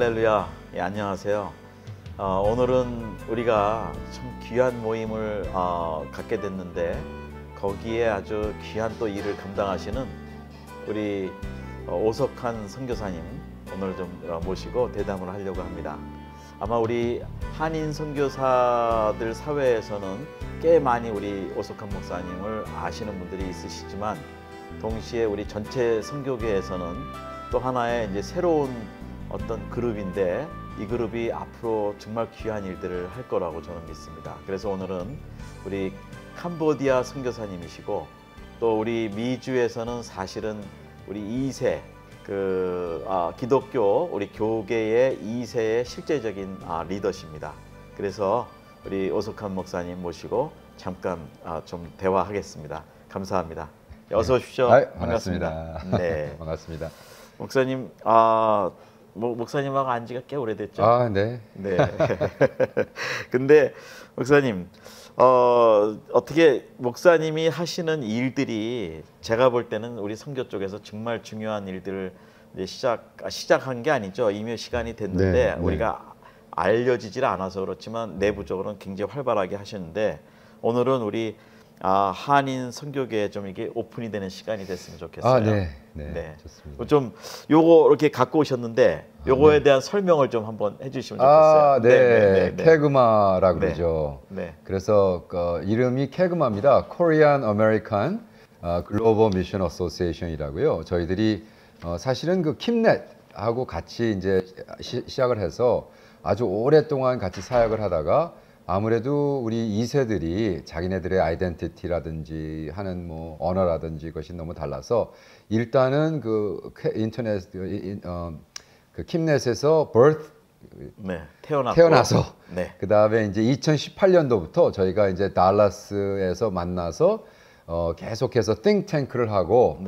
할렐루야. 예, 안녕하세요. 오늘은 우리가 참 귀한 모임을 갖게 됐는데 거기에 아주 귀한 또 일을 감당하시는 우리 오석한 선교사님 오늘 좀 모시고 대담을 하려고 합니다. 아마 우리 한인 선교사들 사회에서는 꽤 많이 우리 오석한 목사님을 아시는 분들이 있으시지만 동시에 우리 전체 선교계에서는 또 하나의 이제 새로운 어떤 그룹인데 이 그룹이 앞으로 정말 귀한 일들을 할 거라고 저는 믿습니다. 그래서 오늘은 우리 캄보디아 선교사님이시고 또 우리 미주에서는 사실은 우리 2세 기독교 우리 교계의 2세의 실제적인 리더십니다. 그래서 우리 오석한 목사님 모시고 잠깐 좀 대화하겠습니다. 감사합니다. 어서 오십시오. 반갑습니다. 네, 반갑습니다. 목사님, 목사님하고 안 지가 꽤 오래됐죠? 네. 네. 근데 목사님, 어떻게 목사님이 하시는 일들이 제가 볼 때는 우리 선교 쪽에서 정말 중요한 일들을 이제 시작한 게 아니죠. 이미 시간이 됐는데 우리가 알려지질 않아서 그렇지만 내부적으로는 굉장히 활발하게 하시는데 오늘은 우리 한인 선교계에 좀 이게 오픈이 되는 시간이 됐으면 좋겠어요. 네. 좋습니다. 좀 요거 이렇게 갖고 오셨는데 요거에 대한 설명을 좀 한번 해주시면 좋겠어요. 네. 케그마라고 그러죠. 네. 그래서 이름이 케그마입니다. Korean American Global Mission Association이라고요. 저희들이 사실은 그 킴넷하고 같이 이제 시작을 해서 아주 오랫동안 같이 사역을 하다가 아무래도 우리 2세들이 자기네들의 아이덴티티라든지 하는 뭐 언어라든지 것이 너무 달라서 일단은 그 인터넷 그 킴넷에서 태어나서 그 다음에 이제 2018년도부터 저희가 이제 달라스에서 만나서 계속해서 띵탱크를 하고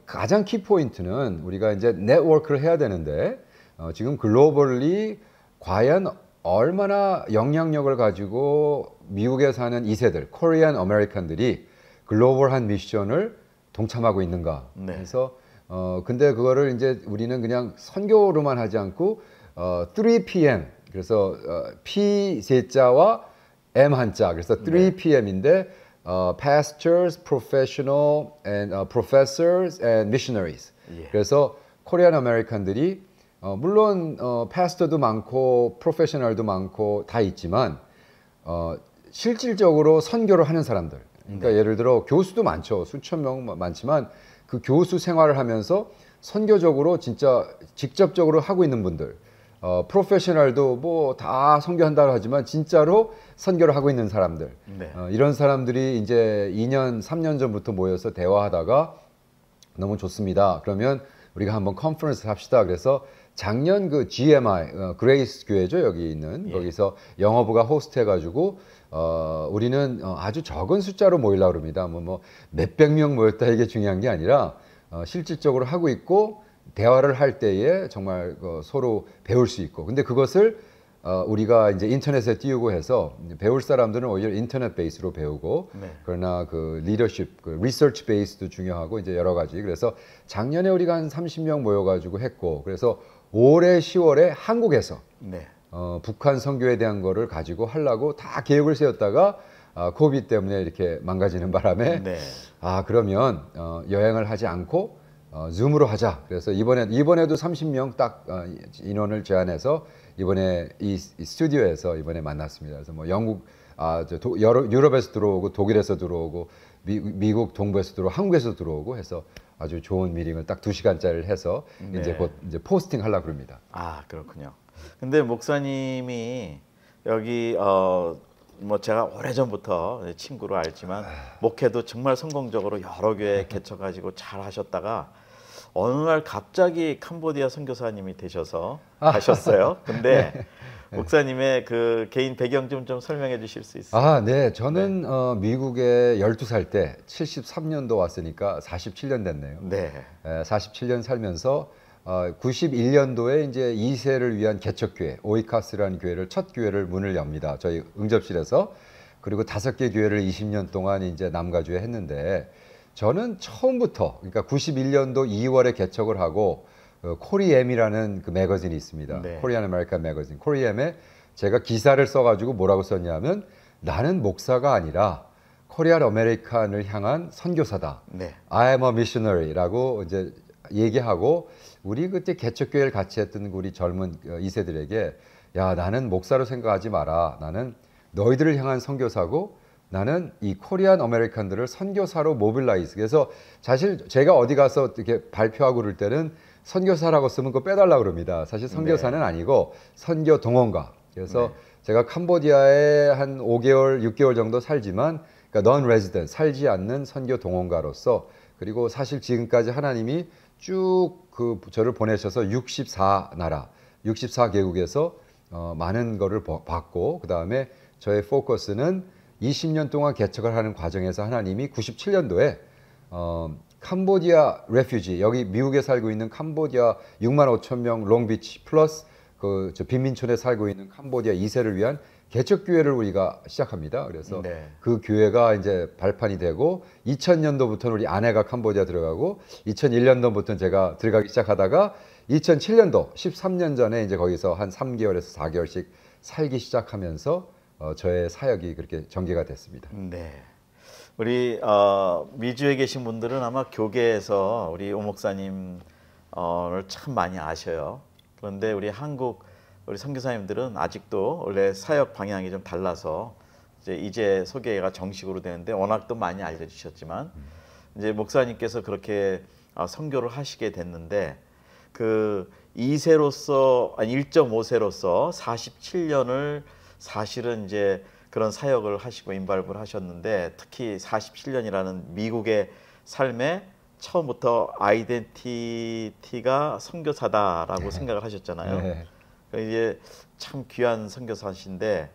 가장 키 포인트는 우리가 이제 네트워크를 해야 되는데 지금 글로벌리 과연 얼마나 영향력을 가지고 미국에 사는 2세들, 코리안 아메리칸들이 글로벌한 미션을 동참하고 있는가. 그래서 근데 그거를 이제 우리는 그냥 선교로만 하지 않고 3PM, 그래서 P 세자와 M 한자, 그래서 3PM인데 Pastors, Professional, and Professors and Missionaries. 그래서 코리안 아메리칸들이 물론 패스터도 많고 프로페셔널도 많고 다 있지만 실질적으로 선교를 하는 사람들, 그러니까 예를 들어 교수도 많죠. 수천 명 많지만 그 교수 생활을 하면서 선교적으로 진짜 직접적으로 하고 있는 분들, 프로페셔널도 뭐 다 선교한다고 하지만 진짜로 선교를 하고 있는 사람들, 이런 사람들이 이제 2년 3년 전부터 모여서 대화하다가 너무 좋습니다. 그러면 우리가 한번 컨퍼런스 합시다. 그래서 작년 그 GMI 그레이스 교회죠, 여기 있는 거기서 영어부가 호스트 해가지고 우리는 아주 적은 숫자로 모이려고 합니다. 뭐 몇백 명 모였다 이게 중요한 게 아니라 실질적으로 하고 있고 대화를 할 때에 정말 서로 배울 수 있고, 근데 그것을 우리가 이제 인터넷에 띄우고 해서 배울 사람들은 오히려 인터넷 베이스로 배우고, 그러나 그 리더십, 그 리서치 베이스도 중요하고 이제 여러 가지. 그래서 작년에 우리가 한 30명 모여가지고 했고, 그래서 올해 10월에 한국에서 북한 선교에 대한 거를 가지고 하려고 다 계획을 세웠다가 코비드 때문에 이렇게 망가지는 바람에 그러면 여행을 하지 않고 줌으로 하자. 그래서 이번에도 30명 딱 인원을 제안해서 이번에 이 스튜디오에서 이번에 만났습니다. 그래서 뭐 영국, 유럽에서 들어오고 독일에서 들어오고 미국 동부에서 들어오고 한국에서 들어오고 해서 아주 좋은 미팅을 딱 2시간짜리를 해서 이제 곧 이제 포스팅 하려고 그럽니다. 그렇군요. 근데 목사님이 여기 뭐 제가 오래전부터 친구로 알지만 목회도 정말 성공적으로 여러 교회 개척하시고 잘 하셨다가 어느 날 갑자기 캄보디아 선교사님이 되셔서 가셨어요. 근데 목사님의 그 개인 배경 좀 설명해 주실 수 있어요? 네. 저는 미국에 12살 때 73년도 왔으니까 47년 됐네요. 47년 살면서 91년도에 이제 2세를 위한 개척교회, 오이카스라는 교회를 첫 교회를 문을 엽니다. 저희 응접실에서. 그리고 5개 교회를 20년 동안 이제 남가주에 했는데 저는 처음부터, 그러니까 91년도 2월에 개척을 하고 코리엠이라는 그 매거진이 있습니다. 네. 코리안 아메리칸 매거진. 코리엠에 제가 기사를 써가지고 뭐라고 썼냐면 나는 목사가 아니라 코리안 아메리칸을 향한 선교사다. 네. I am a missionary라고 이제 얘기하고 우리 그때 개척교회를 같이 했던 우리 젊은 2세들에게 야 나는 목사로 생각하지 마라. 나는 너희들을 향한 선교사고 나는 이 코리안 아메리칸들을 선교사로 모빌라이즈. 그래서 사실 제가 어디 가서 이렇게 발표하고 그럴 때는 선교사라고 쓰면 그거 빼달라 그럽니다. 사실 선교사는 아니고 선교 동원가. 그래서 제가 캄보디아에 한 5개월, 6개월 정도 살지만 그러니까 non-resident, 살지 않는 선교 동원가로서 그리고 사실 지금까지 하나님이 쭉 그 저를 보내셔서 64나라, 64개국에서 많은 거를 봤고 그 다음에 저의 포커스는 20년 동안 개척을 하는 과정에서 하나님이 97년도에 캄보디아 레퓨지 여기 미국에 살고 있는 캄보디아 6만 5천 명 롱비치 플러스 그 저 빈민촌에 살고 있는 캄보디아 2세를 위한 개척 교회를 우리가 시작합니다. 그래서 그 교회가 이제 발판이 되고 2000년도부터는 우리 아내가 캄보디아 들어가고 2001년도부터는 제가 들어가기 시작하다가 2007년도 13년 전에 이제 거기서 한 3개월에서 4개월씩 살기 시작하면서 저의 사역이 그렇게 전개가 됐습니다. 네. 우리 미주에 계신 분들은 아마 교계에서 우리 오 목사님을 참 많이 아셔요. 그런데 우리 한국 우리 선교사님들은 아직도 원래 사역 방향이 좀 달라서 이제 소개가 정식으로 되는데 워낙 또 많이 알려주셨지만 이제 목사님께서 그렇게 선교를 하시게 됐는데 그 2세로서 아니 1.5세로서 47년을 사실은 이제 그런 사역을 하시고 인발부를 하셨는데 특히 47년이라는 미국의 삶에 처음부터 아이덴티티가 선교사다라고 생각을 하셨잖아요. 이제 참 귀한 선교사신데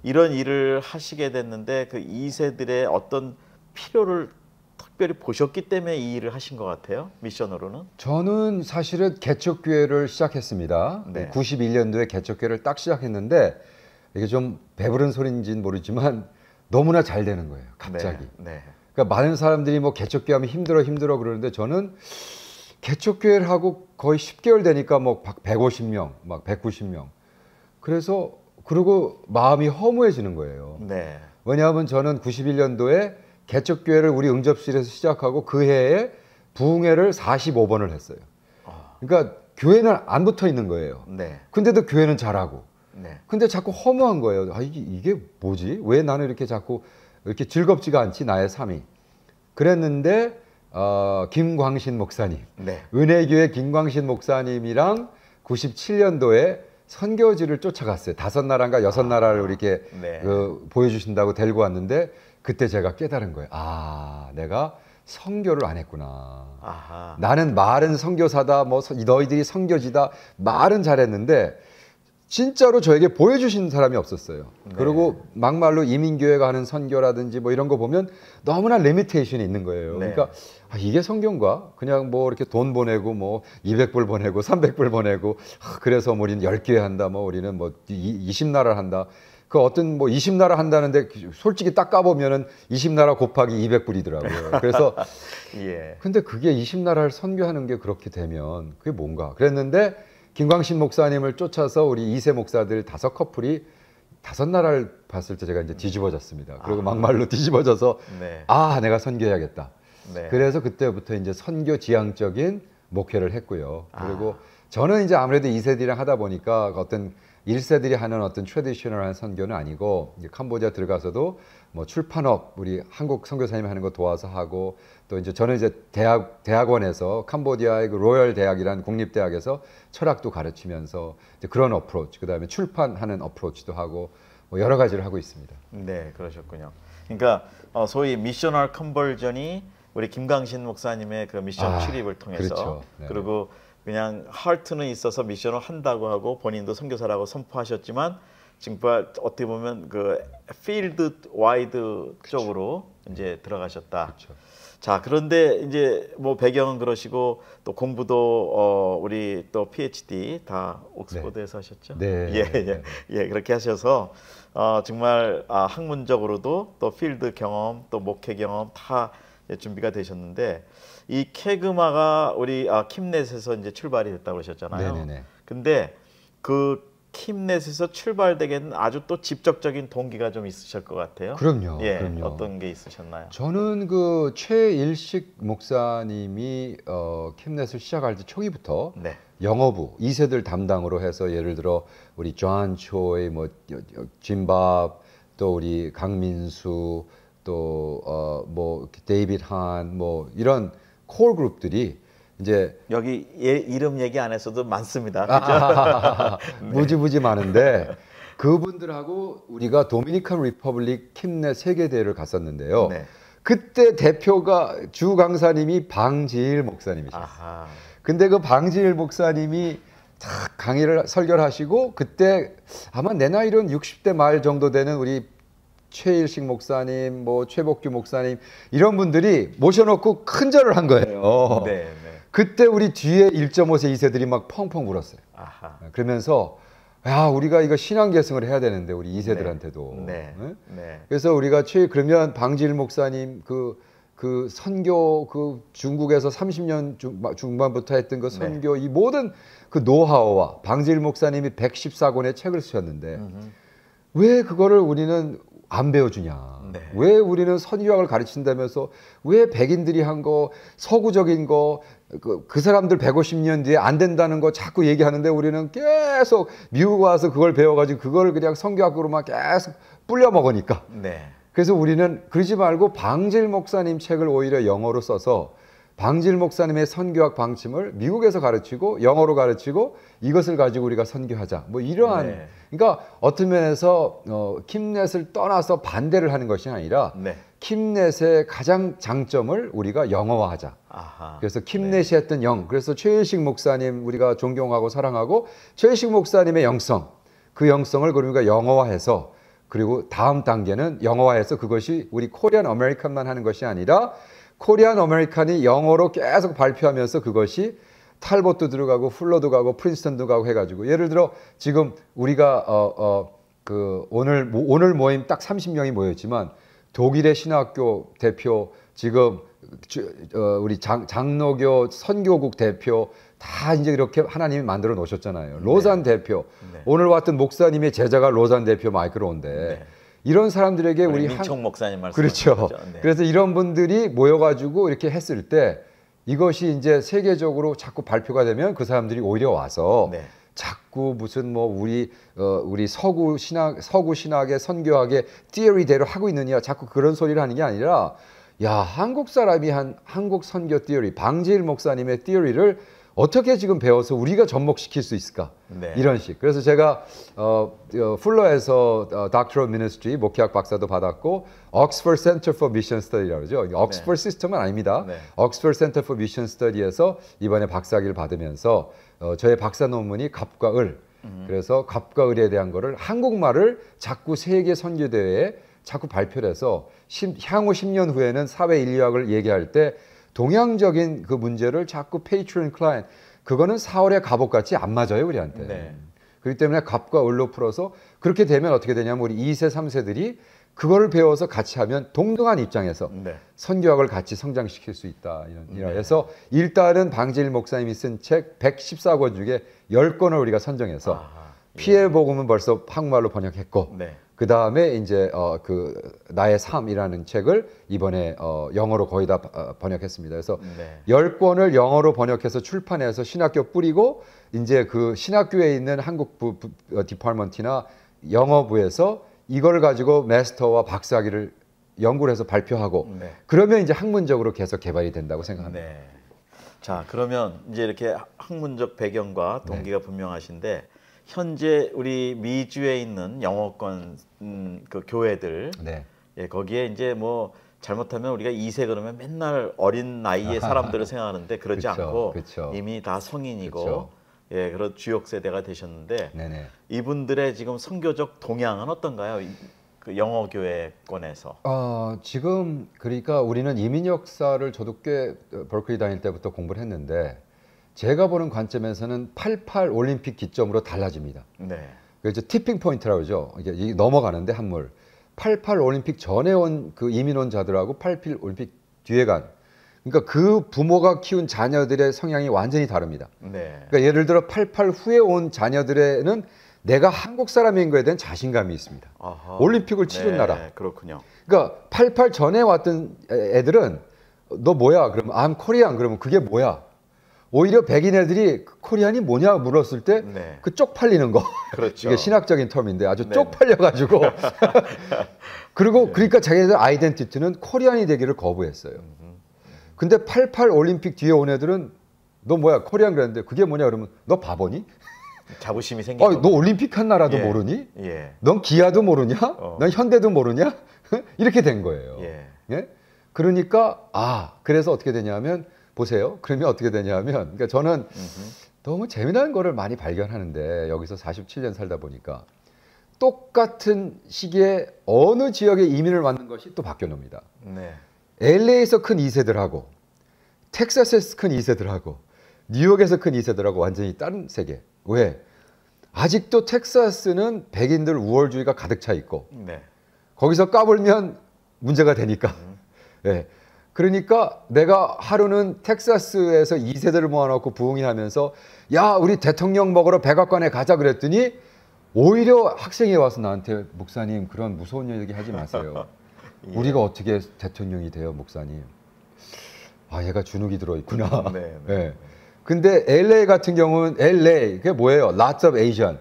이런 일을 하시게 됐는데 그 2세들의 어떤 필요를 특별히 보셨기 때문에 이 일을 하신 것 같아요. 미션으로는. 저는 사실은 개척교회를 시작했습니다. 91년도에 개척교회를 딱 시작했는데 이게 좀 배부른 소리인지는 모르지만 너무나 잘 되는 거예요. 갑자기. 그러니까 많은 사람들이 뭐 개척교회 하면 힘들어 그러는데 저는 개척교회를 하고 거의 10개월 되니까 뭐 150명, 막 190명. 그래서 그리고 마음이 허무해지는 거예요. 왜냐하면 저는 91년도에 개척교회를 우리 응접실에서 시작하고 그 해에 부흥회를 45번을 했어요. 그러니까 교회는 안 붙어 있는 거예요. 근데도 교회는 잘하고. 근데 자꾸 허무한 거예요. 아, 이게 뭐지? 왜 나는 이렇게 자꾸 이렇게 즐겁지가 않지 나의 삶이. 그랬는데 김광신 목사님, 은혜교회 김광신 목사님이랑 97년도에 선교지를 쫓아갔어요. 5나라인가 6나라를 이렇게 보여주신다고 데리고 왔는데 그때 제가 깨달은 거예요. 아, 내가 선교를 안 했구나. 나는 말은 선교사다, 뭐 너희들이 선교지다, 말은 잘했는데 진짜로 저에게 보여주신 사람이 없었어요. 그리고 막말로 이민교회가 하는 선교라든지 뭐 이런 거 보면 너무나 리미테이션이 있는 거예요. 그러니까 이게 선교인가? 그냥 뭐 이렇게 돈 보내고 뭐 200불 보내고 300불 보내고 그래서 뭐 우리는 10교회 한다, 뭐 우리는 뭐 20나라를 한다. 그 어떤 뭐 20나라 한다는데 솔직히 딱 까보면은 20나라 곱하기 200불이더라고요. 그래서 근데 그게 20나라를 선교하는 게 그렇게 되면 그게 뭔가? 그랬는데 김광신 목사님을 쫓아서 우리 2세 목사들 5커플이 5나라를 봤을 때 제가 이제 뒤집어졌습니다. 그리고 막말로 뒤집어져서 아, 내가 선교해야겠다. 그래서 그때부터 이제 선교 지향적인 목회를 했고요. 그리고 저는 이제 아무래도 2세들이랑 하다 보니까 어떤 1세들이 하는 어떤 트래디셔널한 선교는 아니고 이제 캄보디아 들어가서도 뭐 출판업 우리 한국 선교사님 하는 거 도와서 하고 또 이제 저는 이제 대학원에서 캄보디아의 그 로열 대학이라는 국립대학에서 철학도 가르치면서 이제 그런 어프로치 그다음에 출판하는 어프로치도 하고 뭐 여러 가지를 하고 있습니다. 네, 그러셨군요. 그러니까 소위 미셔널 컨버전이 우리 김광신 목사님의 그 미션 출입을 통해서 그리고 그냥 하트는 있어서 미션을 한다고 하고 본인도 선교사라고 선포하셨지만 지금 어떻게 보면 그 필드 와이드 쪽으로 이제 들어가셨다. 자, 그런데 이제 뭐 배경은 그러시고 또 공부도 우리 또 PhD 다 옥스퍼드에서 하셨죠? 그렇게 하셔서 정말 학문적으로도 또 필드 경험 또 목회 경험 다 준비가 되셨는데 이 캐그마가 우리 킴넷에서 이제 출발이 됐다고 그러셨잖아요. 네네네. 근데 그 킴넷에서 출발되게는 아주 또 직접적인 동기가 좀 있으실 것 같아요. 그럼요. 예, 그럼요. 어떤 게 있으셨나요? 저는 그 최일식 목사님이 킴넷을 시작할 때 초기부터 네. 영어부 2세들 담당으로 해서 예를 들어 우리 존 초이, 뭐 짐밥, 또 우리 강민수, 또 뭐 데이빗 한, 뭐 이런 콜 그룹들이 이제 여기 이름 얘기 안 했어도 많습니다. 그죠? 무지무지 많은데 그분들하고 우리가 도미니칸 리퍼블릭 킴넷 세계대회를 갔었는데요. 네. 그때 대표가 주 강사님이 방지일 목사님이셨어요. 아하. 근데 그 방지일 목사님이 탁 강의를 설교를 하시고 그때 아마 내 나이로는 60대 말 정도 되는 우리 최일식 목사님, 뭐 최복규 목사님 이런 분들이 모셔놓고 큰 절을 한 거예요. 네, 네. 그때 우리 뒤에 1.5세 2세들이 막 펑펑 울었어요. 아하. 그러면서 야 우리가 이거 신앙 계승을 해야 되는데 우리 2세들한테도. 네. 네? 네. 그래서 우리가 그러면 방지일 목사님 그 선교 그 중국에서 30년 중반부터 했던 그 선교 이 모든 그 노하우와 방지일 목사님이 114권의 책을 쓰셨는데 왜 그거를 우리는 안 배워주냐. 네. 왜 우리는 선교학을 가르친다면서 왜 백인들이 한 거 서구적인 거 그 사람들 150년 뒤에 안 된다는 거 자꾸 얘기하는데 우리는 계속 미국 와서 그걸 배워가지고 그걸 그냥 선교학으로만 계속 불려 먹으니까. 네. 그래서 우리는 그러지 말고 방질 목사님 책을 오히려 영어로 써서 방질 목사님의 선교학 방침을 미국에서 가르치고 영어로 가르치고 이것을 가지고 우리가 선교하자. 뭐 이러한 네. 그러니까 어떤 면에서 킴넷을 떠나서 반대를 하는 것이 아니라 네. 킴넷의 가장 장점을 우리가 영어화하자. 아하. 그래서 킴넷이 했던 그래서 최일식 목사님 우리가 존경하고 사랑하고 최일식 목사님의 영성 그 영성을 우리가 영어화해서 그리고 다음 단계는 영어화해서 그것이 우리 코리안 아메리칸만 하는 것이 아니라 코리안 아메리칸이 영어로 계속 발표하면서 그것이 탈봇도 들어가고 플러도 가고 프린스턴도 가고 해가지고 예를 들어 지금 우리가 그 오늘 모임 딱 30명이 모였지만 독일의 신학교 대표 지금 우리 장로교 선교국 대표 다 이제 이렇게 하나님이 만들어 놓으셨잖아요. 로산 대표 네. 오늘 왔던 목사님의 제자가 로산 대표 마이클 론데 네. 이런 사람들에게 우리 민총 목사님 말씀 그렇죠. 네. 그래서 이런 분들이 모여가지고 이렇게 했을 때 이것이 이제 세계적으로 자꾸 발표가 되면 그 사람들이 오히려 와서 네. 자꾸 무슨 뭐 우리 서구 신학의 선교학의 티어리대로 하고 있느냐 자꾸 그런 소리를 하는 게 아니라 야 한국 사람이 한 한국 선교 티어리 방지일 목사님의 티어리를 어떻게 지금 배워서 우리가 접목시킬 수 있을까? 네. 이런 식. 그래서 제가 풀러에서 Doctoral Ministry 목회학 박사도 받았고 Oxford Center for Mission Study라고 그러죠. 옥스퍼드 시스템은 아닙니다. 네. Oxford Center for Mission Study에서 이번에 박사학위를 받으면서 저의 박사 논문이 갑과 을. 그래서 갑과 을에 대한 거를 한국말을 자꾸 세계 선교 대회에 자꾸 발표를 해서 향후 10년 후에는 사회 인류학을 얘기할 때 동양적인 그 문제를 자꾸 페이트론 클라이언 그거는 4월의 갑옷 같이 안 맞아요 우리한테. 네. 그렇기 때문에 갑과 을로 풀어서 그렇게 되면 어떻게 되냐면 우리 2세 3세들이 그거를 배워서 같이 하면 동등한 입장에서 네. 선교학을 같이 성장시킬 수 있다. 이런 그래서 일단은 방지일 목사님이 쓴 책 114권 중에 10권을 우리가 선정해서 아하. 피해 복음은 벌써 한국말로 번역했고 네. 그 다음에 이제 그 나의 삶이라는 책을 이번에 영어로 거의 다 번역했습니다. 그래서 네. 10권을 영어로 번역해서 출판해서 신학교 뿌리고 이제 그 신학교에 있는 한국 디파먼트나 영어부에서 이걸 가지고 마스터와 박사학위를 연구를 해서 발표하고 네. 그러면 이제 학문적으로 계속 개발이 된다고 생각합니다. 네. 자, 그러면 이제 이렇게 학문적 배경과 동기가 분명하신데 현재 우리 미주에 있는 영어권 그 교회들 네. 예, 거기에 이제 뭐 잘못하면 우리가 2세 그러면 맨날 어린 나이의 사람들을 생각하는데 그러지 그쵸, 않고 그쵸. 이미 다 성인이고 그쵸. 예, 그런 주역 세대가 되셨는데 네네. 이분들의 지금 선교적 동향은 어떤가요? 그 영어 교회권에서. 지금 그러니까 우리는 이민 역사를 저도 꽤 버클리 다닐 때부터 공부를 했는데 제가 보는 관점에서는 88 올림픽 기점으로 달라집니다. 네. 그래서 티핑 포인트라고 그러죠. 이게 넘어가는데 한물. 88 올림픽 전에 온 그 이민 온 자들하고 88 올림픽 뒤에 간. 그러니까 그 부모가 키운 자녀들의 성향이 완전히 다릅니다. 네. 그러니까 예를 들어 88 후에 온 자녀들에는 내가 한국 사람인 거에 대한 자신감이 있습니다. 아하. 올림픽을 치른 네, 나라. 그렇군요. 그러니까 88 전에 왔던 애들은 너 뭐야? 그러면 I'm Korean. 그러면 그게 뭐야? 오히려 백인 애들이 코리안이 뭐냐 물었을 때 네. 그 쪽팔리는 거. 그렇죠. 이게 신학적인 텀인데 아주 네. 쪽팔려가지고 그리고 그러니까 자기네들 아이덴티티는 코리안이 되기를 거부했어요. 근데 88 올림픽 뒤에 온 애들은 너 뭐야 코리안 그랬는데 그게 뭐냐 그러면 너 바보니? 자부심이 생기죠. 너 올림픽 한 나라도 예. 모르니? 예. 넌 기아도 모르냐? 넌 현대도 모르냐? 이렇게 된 거예요. 예. 예? 그러니까 그래서 어떻게 되냐면 보세요. 그러면 어떻게 되냐면 그러니까 저는 너무 재미난 거를 많이 발견하는데 여기서 47년 살다 보니까 똑같은 시기에 어느 지역에 이민을 왔는 것이 또 바뀌어 놉니다. 네. LA에서 큰 2세들하고 텍사스에서 큰 2세들하고 뉴욕에서 큰 2세들하고 완전히 다른 세계. 왜? 아직도 텍사스는 백인들 우월주의가 가득 차 있고 네. 거기서 까불면 문제가 되니까. 예. 그러니까 내가 하루는 텍사스에서 2세대를 모아놓고 부흥이 하면서 야 우리 대통령 먹으러 백악관에 가자 그랬더니 오히려 학생이 와서 나한테 목사님 그런 무서운 얘기 하지 마세요. 예. 우리가 어떻게 대통령이 돼요 목사님. 얘가 주눅이 들어있구나. 네, 네. 예. 근데 LA 같은 경우는 LA 그게 뭐예요? Lots of Asian.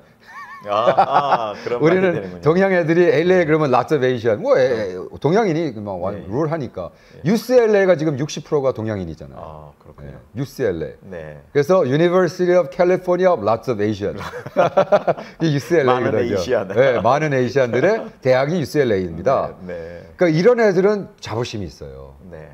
그런 말이 우리는 되는군요. 동양 애들이 LA 그러면 lots of Asian. 동양인이 룰하니까. UCLA가 지금 60%가 동양인이잖아요. 그렇군요. UCLA. 네. 그래서 University of California lots of Asian. 이 UCLA 많은 그러죠. 에이시안. 네, 많은 에이시안들의 대학이 UCLA입니다. 네. 그러니까 이런 애들은 자부심이 있어요. 네.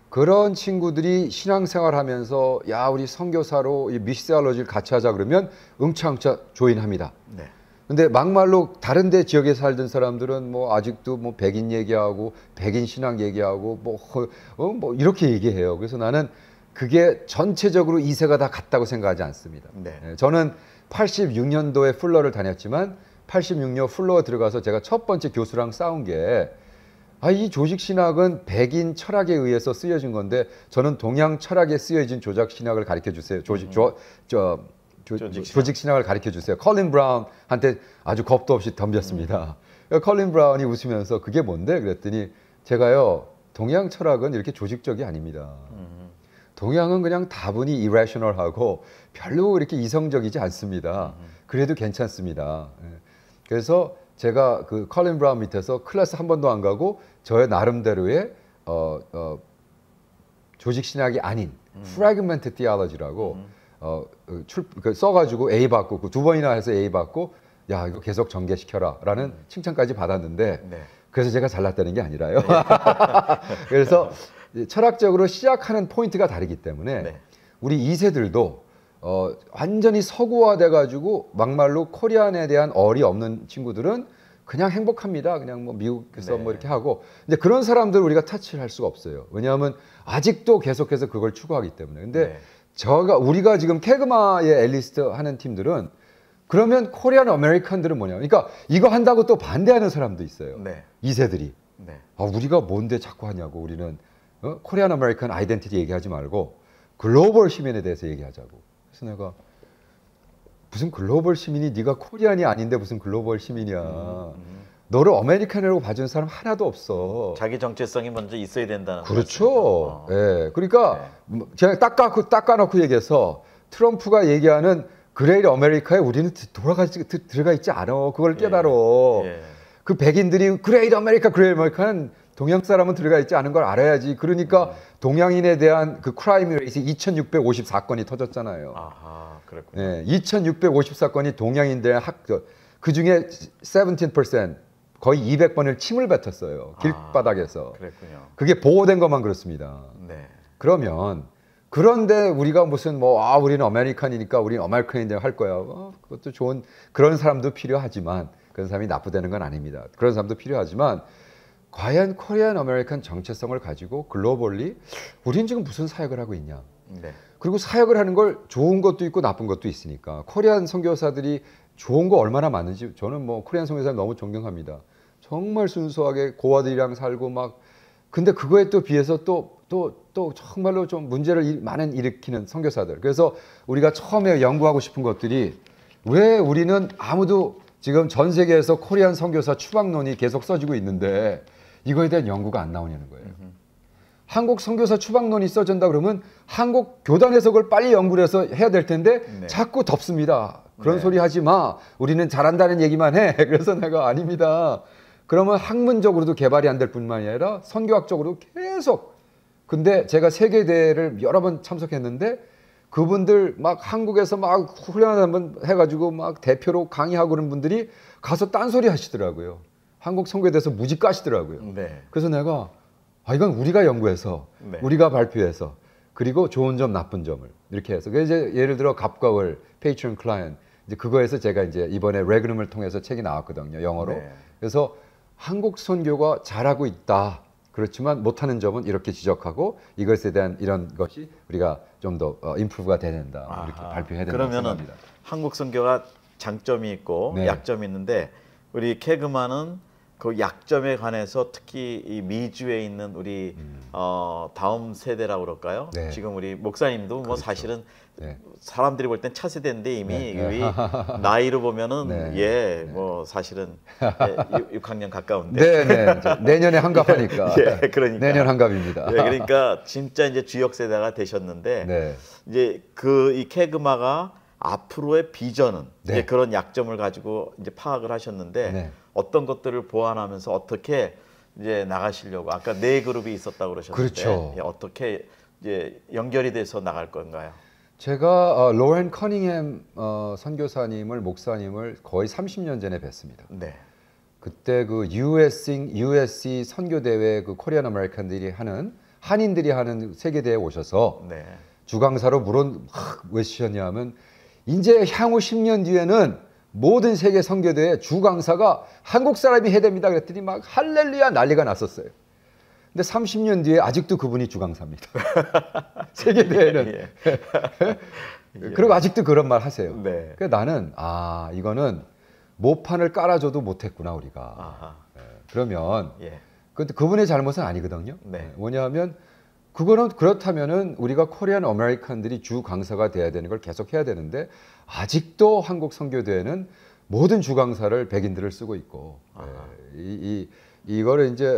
그런 친구들이 신앙생활하면서 야 우리 선교사로 이 미시세올로지를 같이 하자 그러면 응차응차 조인합니다. 네. 근데 막말로 다른 데 지역에 살던 사람들은 뭐 아직도 뭐 백인 얘기하고 백인 신앙 얘기하고 뭐 이렇게 얘기해요. 그래서 나는 그게 전체적으로 2세가 다 같다고 생각하지 않습니다. 네. 저는 86년도에 풀러를 다녔지만 86년 풀러 들어가서 제가 첫 번째 교수랑 싸운 게 이 조직 신학은 백인 철학에 의해서 쓰여진 건데 저는 동양 철학에 쓰여진 조작 신학을 가르쳐 주세요. 조직 신학을 가르쳐 주세요. 컬린 브라운한테 아주 겁도 없이 덤볐습니다. 컬린 브라운이 웃으면서 그게 뭔데? 그랬더니 제가요 동양 철학은 이렇게 조직적이 아닙니다. 동양은 그냥 다분히 irrational하고 별로 이렇게 이성적이지 않습니다. 그래도 괜찮습니다. 그래서 제가 그 컬린 브라운 밑에서 클래스 한 번도 안 가고 저의 나름대로의 조직 신학이 아닌 fragmented theology라고 써가지고 A 받고 그 두 번이나 해서 A 받고 야 이거 계속 전개시켜라라는 칭찬까지 받았는데 네. 그래서 제가 잘났다는 게 아니라요. 그래서 철학적으로 시작하는 포인트가 다르기 때문에 네. 우리 2세들도 완전히 서구화돼가지고 막말로 코리안에 대한 얼이 없는 친구들은 그냥 행복합니다. 그냥 뭐 미국에서 네. 뭐 이렇게 하고. 근데 그런 사람들 우리가 터치를 할 수가 없어요. 왜냐하면 아직도 계속해서 그걸 추구하기 때문에. 근데 우리가 지금 캐그마의 엘리스트 하는 팀들은 그러면 코리안 아메리칸들은 뭐냐. 그러니까 이거 한다고 또 반대하는 사람도 있어요. 네. 2세들이. 네. 우리가 뭔데 자꾸 하냐고. 우리는 코리안 아메리칸 아이덴티티 얘기하지 말고 글로벌 시민에 대해서 얘기하자고. 그래서 내가 무슨 글로벌 시민이 네가 코리안이 아닌데 무슨 글로벌 시민이야. 너를 아메리칸이라고 봐주는 사람 하나도 없어. 자기 정체성이 먼저 있어야 된다는 그렇죠. 예. 그러니까 제가 닦아놓고 얘기해서 트럼프가 얘기하는 그레이트 아메리카에 우리는 들어가 있지 않아. 그걸 깨달어. 예. 그 백인들이 그레이트 아메리카는 동양 사람은 들어가 있지 않은 걸 알아야지. 그러니까 동양인에 대한 그 크라임 레이트 2,654건이 터졌잖아요. 아하, 그렇군요. 네, 2,654건이 동양인들의 그 중에 17% 거의 200번을 침을 뱉었어요. 길바닥에서. 그랬군요. 그게 보호된 것만 그렇습니다. 네. 그런데 우리가 무슨 우리는 아메리칸이니까 우리는 아메리칸인데 할 거야. 그것도 좋은 그런 사람도 필요하지만 그런 사람이 나쁘다는 건 아닙니다. 그런 사람도 필요하지만 과연 코리안 아메리칸 정체성을 가지고 글로벌리 우리는 지금 무슨 사역을 하고 있냐. 네. 그리고 사역을 하는 걸 좋은 것도 있고 나쁜 것도 있으니까 코리안 선교사들이 좋은 거 얼마나 많은지 저는 뭐 코리안 선교사를 너무 존경합니다. 정말 순수하게 고아들이랑 살고 막 근데 그거에 또 비해서 또 정말로 좀 문제를 많은 일으키는 선교사들. 그래서 우리가 처음에 연구하고 싶은 것들이 왜 우리는 아무도 지금 전 세계에서 코리안 선교사 추방론이 계속 써지고 있는데 이거에 대한 연구가 안 나오냐는 거예요. 한국 선교사 추방론이 써진다 그러면 한국 교단에서 그걸 빨리 연구를 해서 해야 될 텐데 네. 자꾸 덮습니다. 그런 네. 소리 하지 마. 우리는 잘한다는 얘기만 해. 그래서 내가 아닙니다. 그러면 학문적으로도 개발이 안 될 뿐만이 아니라 선교학적으로도 계속. 근데 제가 세계대회를 여러 번 참석했는데 그분들 막 한국에서 막 훈련 한번 해가지고 막 대표로 강의하고 그런 분들이 가서 딴소리 하시더라고요. 한국 선교에 대해서 무지 까시더라고요. 네. 그래서 내가 이건 우리가 연구해서 네. 우리가 발표해서 그리고 좋은 점 나쁜 점을 이렇게 해서 그래서 이제 예를 들어 갑과 월 페이트런 클라이언트 이제 그거에서 제가 이제 이번에 레그룸을 통해서 책이 나왔거든요. 영어로. 네. 그래서 한국 선교가 잘하고 있다. 그렇지만 못하는 점은 이렇게 지적하고 이것에 대한 이런 것이 우리가 좀 더 임프루브가 돼야 된다. 이렇게 발표해야 된다. 그러면은 생각합니다. 한국 선교가 장점이 있고 네. 약점이 있는데 우리 캐그만은 그 약점에 관해서 특히 이 미주에 있는 우리 다음 세대라고 그럴까요? 네. 지금 우리 목사님도 뭐 그렇죠. 사실은 네. 사람들이 볼 땐 차세대인데 이미 네. 우리 나이로 보면은 네. 뭐 사실은 6학년 가까운데 네. 내년에 한갑하니까. 예, 그러니까. 내년 한갑입니다. 예, 그러니까 진짜 이제 주역 세대가 되셨는데 네. 이제 이 캐그마가 앞으로의 비전은 네. 이제 그런 약점을 가지고 이제 파악을 하셨는데 네. 어떤 것들을 보완하면서 어떻게 이제 나가시려고 아까 네 그룹이 있었다고 그러셨는데 그렇죠. 예, 어떻게 이제 연결이 돼서 나갈 건가요? 제가 로렌 커닝햄 선교사님을 목사님을 거의 30년 전에 뵀습니다. 네. 그때 그 USC 선교대회 그 코리안 아메리칸들이 하는 한인들이 하는 세계대회에 오셔서 네. 주강사로 물론 왜 쓰셨냐면 이제 향후 10년 뒤에는 모든 세계 선교대회 주강사가 한국 사람이 해야 됩니다. 그랬더니 막 할렐루야 난리가 났었어요. 근데 30년 뒤에 아직도 그분이 주강사입니다. 세계대회는. 예. 그리고 아직도 그런 말 하세요. 네. 그래서 나는 이거는 모판을 깔아줘도 못했구나 우리가. 아하. 그러면 예. 그분의 잘못은 아니거든요. 네. 뭐냐면 그렇다면은 우리가 코리안 아메리칸들이 주 강사가 돼야 되는 걸 계속 해야 되는데 아직도 한국 선교대회는 모든 주 강사를 백인들을 쓰고 있고 이거를 이제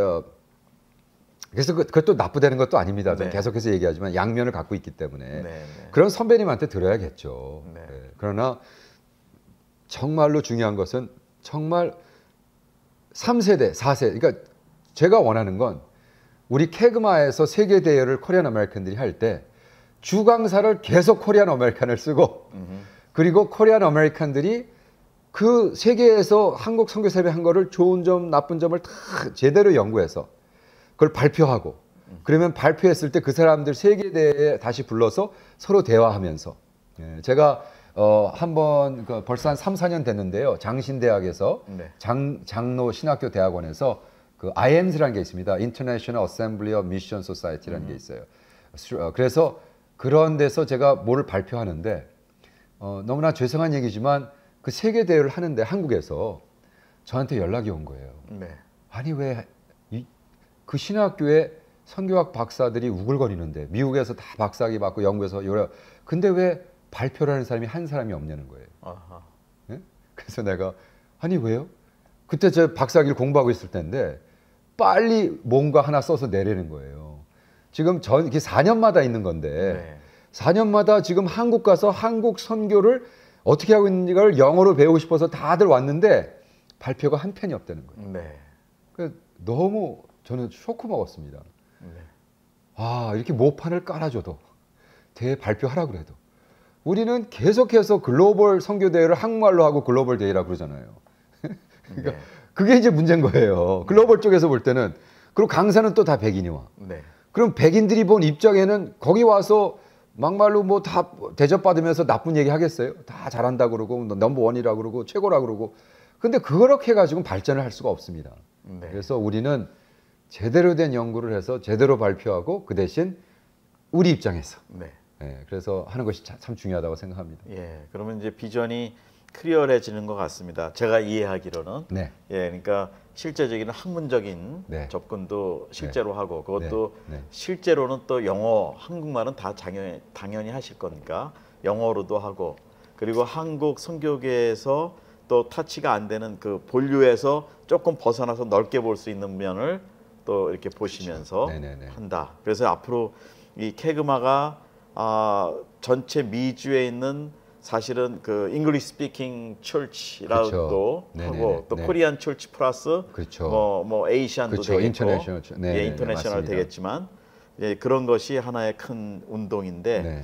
그래서 그것도 나쁘다는 것도 아닙니다. 저는 네. 계속해서 얘기하지만 양면을 갖고 있기 때문에 네. 그런 선배님한테 들어야겠죠. 네. 그러나 정말로 중요한 것은 정말 3세대, 4세대 그러니까 제가 원하는 건 우리 캐그마에서 세계 대회를 코리안 아메리칸들이 할 때 주강사를 계속 코리안 아메리칸을 쓰고 그리고 코리안 아메리칸들이 그 세계에서 한국 선교사님이 한 거를 좋은 점, 나쁜 점을 다 제대로 연구해서 그걸 발표하고 그러면 발표했을 때 그 사람들 세계 대회에 다시 불러서 서로 대화하면서 제가 한번 벌써 한 3, 4년 됐는데요. 장신대학에서 네. 장로 신학교 대학원에서 그 IAMS라는 게 있습니다. International Assembly of Mission Society라는 게 있어요. 그래서 그런 데서 제가 뭘 발표하는데 너무나 죄송한 얘기지만 그 세계 대회를 하는데 한국에서 저한테 연락이 온 거예요. 네. 아니 왜 그 신학교에 선교학 박사들이 우글거리는데 미국에서 다 박사학위 받고 연구해서 근데 왜 발표를 하는 사람이 한 사람이 없냐는 거예요. 아하. 네? 그래서 내가 아니 왜요? 그때 저 박사학위를 공부하고 있을 때인데 빨리 뭔가 하나 써서 내려는 거예요. 지금 이게 4년마다 있는 건데 네. 4년마다 지금 한국 가서 한국 선교를 어떻게 하고 있는지를 영어로 배우고 싶어서 다들 왔는데 발표가 한 편이 없다는 거예요. 네. 그래서 너무 저는 쇼크 먹었습니다. 네. 이렇게 모판을 깔아줘도 발표하라고 그래도 우리는 계속해서 글로벌 선교대회를 한국말로 하고 글로벌 대회라고 그러잖아요. 그러니까 네. 그게 이제 문제인 거예요. 글로벌 쪽에서 볼 때는. 그리고 강사는 또 다 백인이 와. 네. 그럼 백인들이 본 입장에는 거기 와서 막말로 뭐 다 대접받으면서 나쁜 얘기 하겠어요? 다 잘한다 그러고 넘버원이라 그러고 최고라 그러고. 근데 그렇게 해가지고 발전을 할 수가 없습니다. 네. 그래서 우리는 제대로 된 연구를 해서 제대로 발표하고 그 대신 우리 입장에서 네. 그래서 하는 것이 참 중요하다고 생각합니다. 예. 그러면 이제 비전이 클리어해지는 것 같습니다. 제가 이해하기로는. 네. 예, 그러니까 실제적인 학문적인 네. 접근도 실제로 하고 그것도 네. 실제로는 또 영어, 한국말은 다 당연히 하실 거니까 영어로도 하고 그리고 한국 선교계에서 또 타치가 안 되는 그 본류에서 조금 벗어나서 넓게 볼 수 있는 면을 또 이렇게 보시면서 그렇죠. 한다. 그래서 앞으로 이 캐그마가 전체 미주에 있는 사실은 그 잉글리시 스피킹 철치라고도 그렇죠. 하고 또 코리안 철치 플러스 그렇죠. 뭐 에이시안도 그렇죠. 되겠고 인터내셔널, 예, 인터내셔널 되겠지만 예, 그런 것이 하나의 큰 운동인데 네.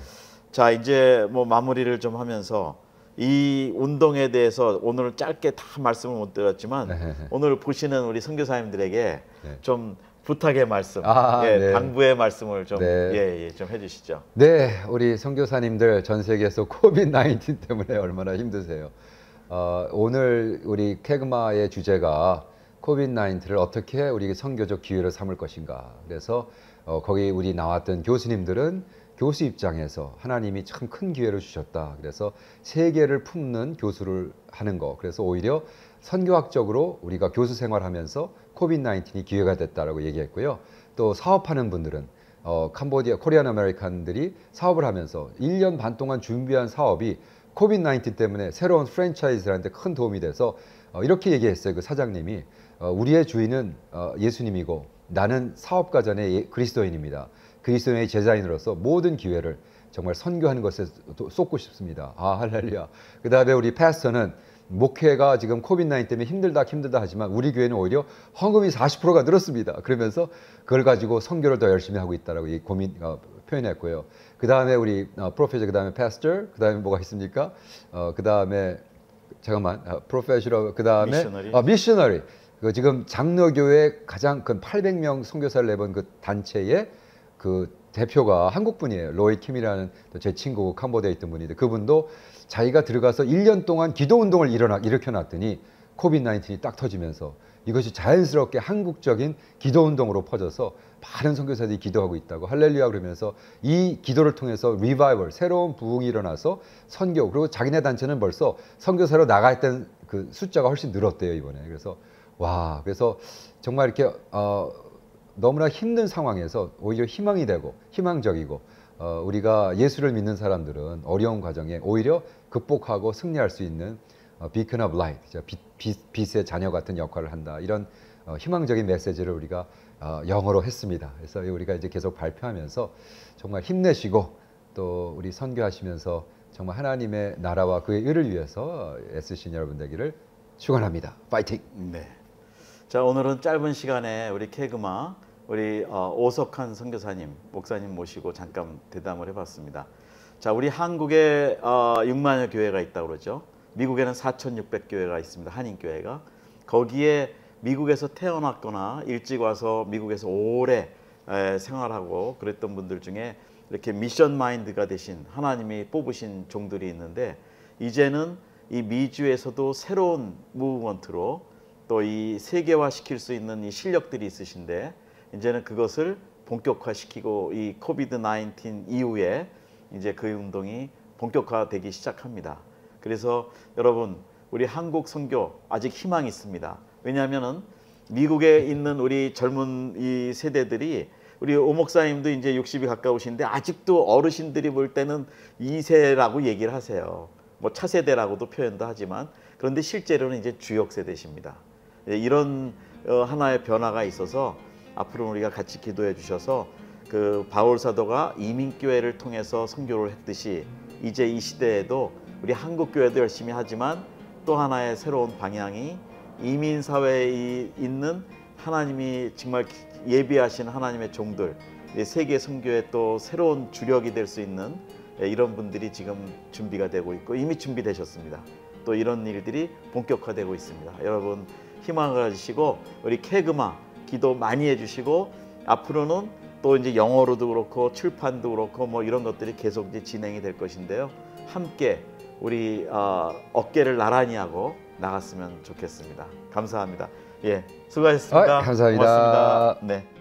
자 이제 뭐 마무리를 좀 하면서 이 운동에 대해서 오늘 짧게 다 말씀을 못 드렸지만 네. 오늘 보시는 우리 선교사님들에게 네. 좀 부탁의 말씀, 예, 네. 당부의 말씀을 좀, 네. 좀 해주시죠. 네, 우리 선교사님들 전 세계에서 코비드-19 때문에 얼마나 힘드세요. 오늘 우리 캐그마의 주제가 코비드-19를 어떻게 우리 선교적 기회로 삼을 것인가. 그래서 거기 우리 나왔던 교수님들은 교수 입장에서 하나님이 참 큰 기회를 주셨다. 그래서 세계를 품는 교수를 하는 거. 그래서 오히려 선교학적으로 우리가 교수 생활하면서 코비드-19이 기회가 됐다라고 얘기했고요. 또 사업하는 분들은 캄보디아 코리안 아메리칸들이 사업을 하면서 1년 반 동안 준비한 사업이 코비드-19 때문에 새로운 프랜차이즈한테 큰 도움이 돼서 이렇게 얘기했어요. 그 사장님이 우리의 주인은 예수님이고 나는 사업가전의 그리스도인입니다. 그리스도인의 제자인으로서 모든 기회를 정말 선교하는 것에 쏟고 싶습니다. 할렐루야. 그 다음에 우리 패스터는 목회가 지금 코비드-19 때문에 힘들다 하지만 우리 교회는 오히려 헌금이 40%가 늘었습니다. 그러면서 그걸 가지고 선교를 더 열심히 하고 있다라고 표현했고요. 그 다음에 우리 프로페셔, 그 다음에 패스터, 그 다음에 뭐가 있습니까? 그 다음에 잠깐만, 프로페셔, 그 다음에 미셔너리. 그 지금 장로교회 가장 큰 800명 선교사를 내본 그 단체의 그 대표가 한국 분이에요. 로이 킴이라는 제 친구고 캄보디아에 있던 분인데 그분도 자기가 들어가서 1년 동안 기도 운동을 일으켜 놨더니 코비드-19이 딱 터지면서 이것이 자연스럽게 한국적인 기도 운동으로 퍼져서 많은 선교사들이 기도하고 있다고 할렐루야 그러면서 이 기도를 통해서 리바이벌 새로운 부흥이 일어나서 선교 그리고 자기네 단체는 벌써 선교사로 나가 있던 그 숫자가 훨씬 늘었대요 이번에. 그래서 와 그래서 정말 이렇게 너무나 힘든 상황에서 오히려 희망이 되고 희망적이고 우리가 예수를 믿는 사람들은 어려운 과정에 오히려 극복하고 승리할 수 있는 beacon of light, 빛의 자녀 같은 역할을 한다. 이런 희망적인 메시지를 우리가 영어로 했습니다. 그래서 우리가 이제 계속 발표하면서 정말 힘내시고 또 우리 선교하시면서 정말 하나님의 나라와 그의 의를 위해서 애쓰신 여러분 되기를 축원합니다. 파이팅! 네. 자 오늘은 짧은 시간에 우리 캐그마 우리 오석한 선교사님, 목사님 모시고 잠깐 대담을 해봤습니다. 자, 우리 한국에 6만여 교회가 있다고 그러죠. 미국에는 4,600교회가 있습니다. 한인교회가. 거기에 미국에서 태어났거나 일찍 와서 미국에서 오래 생활하고 그랬던 분들 중에 이렇게 미션 마인드가 되신 하나님이 뽑으신 종들이 있는데 이제는 이 미주에서도 새로운 무브먼트로 또 이 세계화 시킬 수 있는 이 실력들이 있으신데 이제는 그것을 본격화시키고 이 코비드-19 이후에 이제 그 운동이 본격화되기 시작합니다. 그래서 여러분 우리 한국 선교 아직 희망이 있습니다. 왜냐하면은 미국에 있는 우리 젊은 이 세대들이 우리 오 목사님도 이제 60이 가까우신데 아직도 어르신들이 볼 때는 2세라고 얘기를 하세요. 뭐 차세대라고도 표현도 하지만 그런데 실제로는 이제 주역 세대십니다. 이런 하나의 변화가 있어서 앞으로 우리가 같이 기도해 주셔서 그 바울 사도가 이민교회를 통해서 선교를 했듯이 이제 이 시대에도 우리 한국 교회도 열심히 하지만 또 하나의 새로운 방향이 이민 사회에 있는 하나님이 정말 예비하신 하나님의 종들 세계 선교의 또 새로운 주력이 될 수 있는 이런 분들이 지금 준비가 되고 있고 이미 준비되셨습니다. 또 이런 일들이 본격화되고 있습니다. 여러분 희망을 가지시고 우리 캐그마 기도 많이 해주시고 앞으로는 또 이제 영어로도 그렇고 출판도 그렇고 뭐 이런 것들이 계속 이제 진행이 될 것인데요. 함께 우리 어깨를 나란히 하고 나갔으면 좋겠습니다. 감사합니다. 예, 수고하셨습니다. 감사합니다. 고맙습니다. 네.